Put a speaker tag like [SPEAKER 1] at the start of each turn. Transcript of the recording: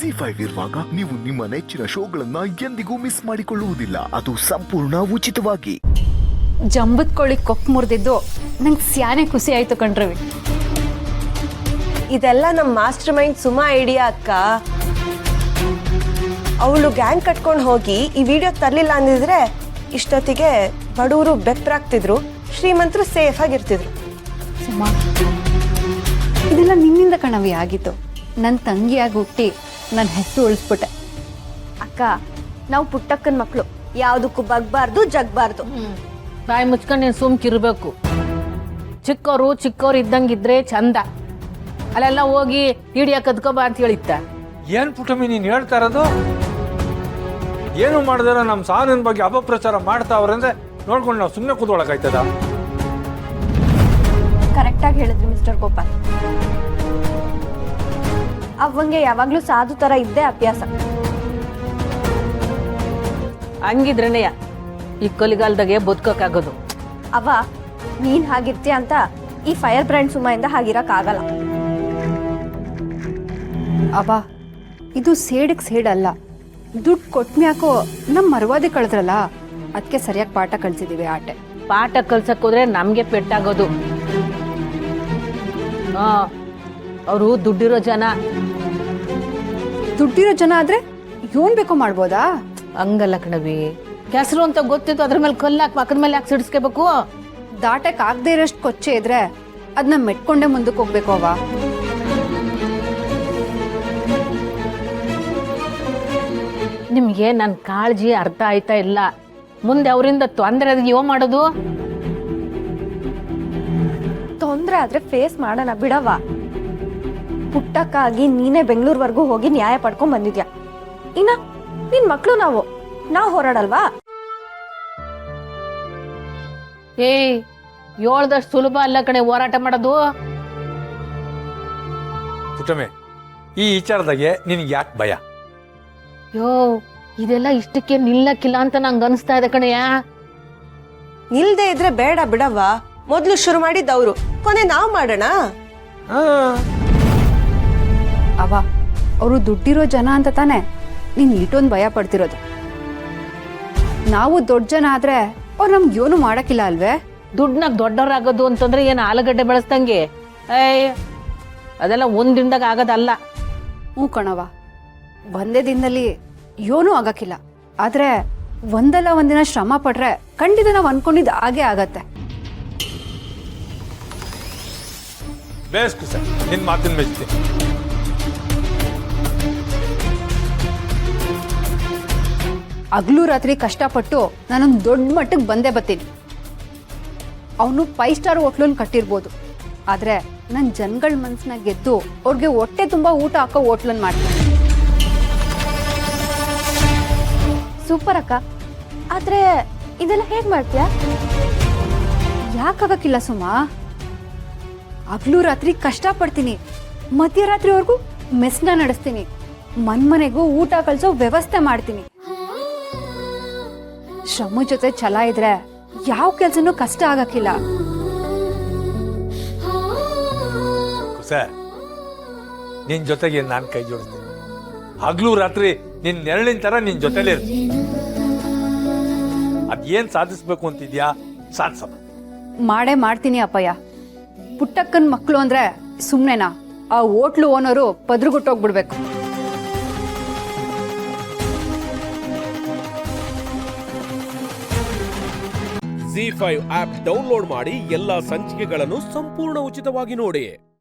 [SPEAKER 1] ZEE5 ಇರುವಾಗ ನೀವು ನಿಮ್ಮ ನೆಚ್ಚಿನ ಶೋಗಳನ್ನ ಎಂದಿಗೂ ಮಿಸ್ ಮಾಡಿಕೊಳ್ಳುವುದಿಲ್ಲ. ಅದು ಸಂಪೂರ್ಣ ಉಚಿತವಾಗಿ.
[SPEAKER 2] ಜಂಬದ ಕೋಳಿ ಕೊಕ್ ಮುರಿದಿದ್ದು ನಂಗೆ ಸ್ಯಾನೆ ಖುಷಿ ಆಯ್ತು ಕಣ್ರವಿ.
[SPEAKER 3] ಇದೆಲ್ಲ ನಮ್ಮ ಮಾಸ್ಟರ್ ಮೈಂಡ್ ಸುಮಾ ಐಡಿಯಾ ಅಕ್ಕ. ಅವಳು ಗ್ಯಾಂಗ್ ಕಟ್ಕೊಂಡು ಹೋಗಿ ಈ ವಿಡಿಯೋ ತರಲಿಲ್ಲ ಅಂದಿದ್ರೆ ಇಷ್ಟೊತ್ತಿಗೆ ಬಡವರು ಬೆಪ್ರಾಗ್ತಿದ್ರು, ಶ್ರೀಮಂತರು ಸೇಫ್ ಆಗಿರ್ತಿದ್ರು.
[SPEAKER 2] ಸುಮಾ, ಇದೆಲ್ಲ ನಿನ್ನಿಂದ ಕಣವಿ ಆಗಿತ್ತು. ನನ್ನ ತಂಗಿಯಾಗಿ ಹುಟ್ಟಿ ನನ್ನ ಹೆಸರು ಉಳಿಸ್ಬಿಟ್ಟೆ.
[SPEAKER 4] ಅಕ್ಕ, ನಾವು ಪುಟ್ಟಕ್ಕನ ಮಕ್ಕಳು, ಯಾವುದಕ್ಕೂ ಬಗ್ಬಾರ್ದು ಜಗ್ಬಾರ್ದು.
[SPEAKER 5] ಬಾಯಿ ಮುಚ್ಕೊಂಡು ನೀನು ಸುಮ್ಕಿರ್ಬೇಕು. ಚಿಕ್ಕವ್ರು ಇದ್ದಂಗಿದ್ರೆ ಚಂದ. ಅಲ್ಲೆಲ್ಲ ಹೋಗಿ ಹಿಡಿಯ ಕದ್ಕೋಬಾ ಅಂತ ಹೇಳಿತ್ತ.
[SPEAKER 6] ಏನ್ ಪುಟಮಿ ನೀನು ಹೇಳ್ತಾ ಇರೋದು? ಏನು ಮಾಡಿದಾರ ನಮ್ಮ ಸಾನಿನ ಬಗ್ಗೆ ಅಪಪ್ರಚಾರ ಮಾಡ್ತಾವ್ರಂದ್ರೆ ನೋಡ್ಕೊಂಡು ನಾವು ಸುಮ್ಮನೆ ಕೂತ್ಕೊಳಕಾಯ್ತದ?
[SPEAKER 4] ಕರೆಕ್ಟಾಗಿ ಹೇಳಿದ್ರಿ ಮಿಸ್ಟರ್ ಗೋಪಾಲ್. ಅವಂಗೆ ಯಾವಾಗ್ಲೂ ಸಾಧು ತರ ಇದ್ದೇ ಅಭ್ಯಾಸ.
[SPEAKER 5] ಹಂಗಿದ್ರೇನೆಯ ಈ ಕೊಲಿಗಾಲದಾಗೆ ಬದುಕೋಕ್ಕಾಗೋದು.
[SPEAKER 4] ಅವ ನೀನ್ ಹಾಗಿರ್ತೀಯ ಅಂತ ಈ ಫೈರ್ ಬ್ರ್ಯಾಂಡ್ ಸುಮಾಯಿಂದ ಹಾಗಿರಕ್ ಆಗಲ್ಲ.
[SPEAKER 2] ಅವ ಇದು ಸೇಡಿಗೆ ಸೇಡಲ್ಲ. ದುಡ್ಡು ಕೊಟ್ಮ್ಯಾಕೋ ನಮ್ಮ ಮರವಾದಿ ಕಳೆದ್ರಲ್ಲ, ಅದಕ್ಕೆ ಸರಿಯಾಗಿ ಪಾಠ ಕಳ್ಸಿದೀವಿ. ಆಟೆ
[SPEAKER 5] ಪಾಠ ಕಲ್ಸಕ್ ಹೋದ್ರೆ ನಮ್ಗೆ ಪೆಟ್ಟಾಗೋದು. ಅವರು ದುಡ್ಡಿರೋ ಜನ.
[SPEAKER 2] ದುಡ್ಡಿರೋ ಜನ ಆದ್ರೆ ಏನ್ ಬೇಕೋ ಮಾಡ್ಬೋದಾ?
[SPEAKER 5] ಹಂಗಲ್ಲ ಕಣವಿ, ಕೆಸರು ಅಂತ ಗೊತ್ತಿತ್ತು ಅದ್ರ ಮೇಲೆ ಕಲ್ಲಾಕ್ ಪಕ್ಕದ ಮೇಲೆ ಯಾಕೆ ಸಿಡಿಸ್ಕೋಬೇಕು?
[SPEAKER 2] ದಾಟಕ್ ಆಗದೆ ಇರೋಷ್ಟು ಕೊಚ್ಚೆ ಇದ್ರೆ ಅದನ್ನ ಮೆಟ್ಕೊಂಡೆ ಮುಂದಕ್ಕೆ ಹೋಗ್ಬೇಕು. ಅವ
[SPEAKER 5] ನಿಮ್ಗೆ ನನ್ನ ಕಾಳಜಿ ಅರ್ಥ ಆಯ್ತಾ ಇಲ್ಲ? ಮುಂದೆ ಅವರಿಂದ ತೊಂದರೆ ನೀವು ಮಾಡೋದು?
[SPEAKER 4] ತೊಂದ್ರೆ ಆದ್ರೆ ಫೇಸ್ ಮಾಡೋಣ ಬಿಡವ. ಪುಟ್ಟಕ್ಕಾಗಿ ನೀನೇ ಬೆಂಗಳೂರ್ವರೆಗೂ ಹೋಗಿ ನ್ಯಾಯ ಪಡ್ಕೊಂಡ್ ಬಂದಿದ್ಯಾ. ಇನ್ನ ನಿನ್ ಮಕ್ಳು ನಾವು ಹೋರಾಡಲ್ವಾ?
[SPEAKER 5] ಹೇಳ್ದಷ್ಟು ಸುಲಭ ಅಲ್ಲ ಕಣೆ ಹೋರಾಟ ಮಾಡೋದು.
[SPEAKER 6] ಪುಟಮೆ, ಈ ವಿಚಾರದಾಗೆ ನಿನಗೆ ಯಾಕೆ ಭಯ?
[SPEAKER 5] ಇದೆಲ್ಲ ಇಷ್ಟಕ್ಕೆ ನಿಲ್ಲಕ್ಕಿಲ್ಲ ಅಂತ ನಂಗೆ ಅನಿಸ್ತಾ ಇದೆ ಕಣೆಯ.
[SPEAKER 3] ನಿಲ್ದೇ ಇದ್ರೆ ಬೇಡ ಬಿಡವ್ವ. ಮೊದ್ಲು ಶುರು ಮಾಡಿದ್ದವ್ರು, ಕೊನೆ ನಾವ್ ಮಾಡೋಣ.
[SPEAKER 2] ಅವ ಅವರು ದುಡ್ಡಿರೋ ಜನ ಅಂತ ತಾನೆ ನೀನ್ ಇಷ್ಟೊಂದು ಭಯ ಪಡ್ತಿರೋದು. ನಾವು ದೊಡ್ಡ ಜನ ಆದ್ರೆ ಅವ್ರು ನಮ್ಗೆ ಏನು ಮಾಡಕ್ಕಿಲ್ಲ ಅಲ್ವೇ?
[SPEAKER 5] ದುಡ್ಡನಾಗ ದೊಡ್ಡವರಾಗೋದು ಅಂತಂದ್ರೆ ಏನು ಆಲೂಗಡ್ಡೆ ಬೆಳೆಸ್ದಂಗೆ? ಅದೆಲ್ಲ ಒಂದಿನದಾಗ ಆಗೋದಲ್ಲ.
[SPEAKER 2] ಹ್ಞೂ ಕಣವ, ಒಂದೇ ದಿನದಲ್ಲಿ ಏನೂ ಆಗಕ್ಕಿಲ್ಲ. ಆದ್ರೆ ಒಂದಲ್ಲ ಒಂದಿನ ಶ್ರಮ ಪಟ್ರೆ ಖಂಡಿತ ನಾವು ಅನ್ಕೊಂಡಿದ್ದು ಹಾಗೆ ಆಗತ್ತೆ.
[SPEAKER 6] ಬೇಸ್ಟ್ ಸರ್, ನಿನ್ನ ಮಾತಿನ ಮೆಚ್ತೀನಿ.
[SPEAKER 2] ಹಗಲು ರಾತ್ರಿ ಕಷ್ಟಪಟ್ಟು ನಾನೊಂದು ದೊಡ್ಡ ಮಟ್ಟಕ್ಕೆ ಬಂದೇ ಬರ್ತೀನಿ. ಅವನು 5 ಸ್ಟಾರ್ ಹೋಟ್ಲನ್ನು ಕಟ್ಟಿರ್ಬೋದು, ಆದ್ರೆ ನನ್ನ ಜನಗಳ ಮನಸ್ಸನ್ನ ಗೆದ್ದು ಅವ್ರಿಗೆ ಹೊಟ್ಟೆ ತುಂಬಾ ಊಟ ಹಾಕೋ ಹೋಟ್ಲನ್ನು ಮಾಡ್ತೀನಿ.
[SPEAKER 4] ಸೂಪರ್ ಅಕ್ಕ. ಆದ್ರೆ ಇದೆಲ್ಲ ಹೇಗ್ ಮಾಡ್ತೀಯಾ?
[SPEAKER 2] ಯಾಕಾಗಕ್ಕಿಲ್ಲ ಸುಮಾ? ಹಗಲು ರಾತ್ರಿ ಕಷ್ಟಪಡ್ತೀನಿ, ಮಧ್ಯರಾತ್ರಿವರೆಗೂ ಮೆಸ್ನ ನಡೆಸ್ತೀನಿ, ಮನೆಗೂ ಊಟ ಕಳ್ಸೋ ವ್ಯವಸ್ಥೆ ಮಾಡ್ತೀನಿ. ಶ್ರಮ ಜೊತೆ ಛಲ ಇದ್ರೆ ಯಾವ ಕೆಲ್ಸನೂ ಕಷ್ಟ ಆಗಕ್ಕಿಲ್ಲ.
[SPEAKER 6] ಸರ್, ನಿನ್ ಜೊತೆಗೆ ನಾನು ಕೈ ಜೋಡಿಸ್ತೀನಿ. ಹಗ್ಲು ರಾತ್ರಿ ನಿನ್ ನೆರಳಿನ ತರ ನಿನ್ ಜೊತೆಲೇ ಇರ್ತೀನಿ. ಅದೇನ್ ಸಾಧಿಸ್ಬೇಕು ಅಂತಿದ್ಯಾ, ಸಾಧಿಸೋಣ.
[SPEAKER 2] ಮಾಡೇ ಮಾಡ್ತೀನಿ ಅಪ್ಪಯ್ಯ. ಪುಟ್ಟಕ್ಕನ್ ಮಕ್ಕಳು ಅಂದ್ರೆ ಸುಮ್ನೆನಾ? ಆ ಹೋಟ್ಲು ಓನರು ಪದ್ರುಗುಟ್ಟೋಗ್ಬಿಡ್ಬೇಕು.
[SPEAKER 7] ZEE5 ಆಪ್ ಡೌನ್ಲೋಡ್ ಮಾಡಿ ಎಲ್ಲಾ ಸಂಚಿಕೆಗಳನ್ನು ಸಂಪೂರ್ಣ ಉಚಿತವಾಗಿ ನೋಡಿ.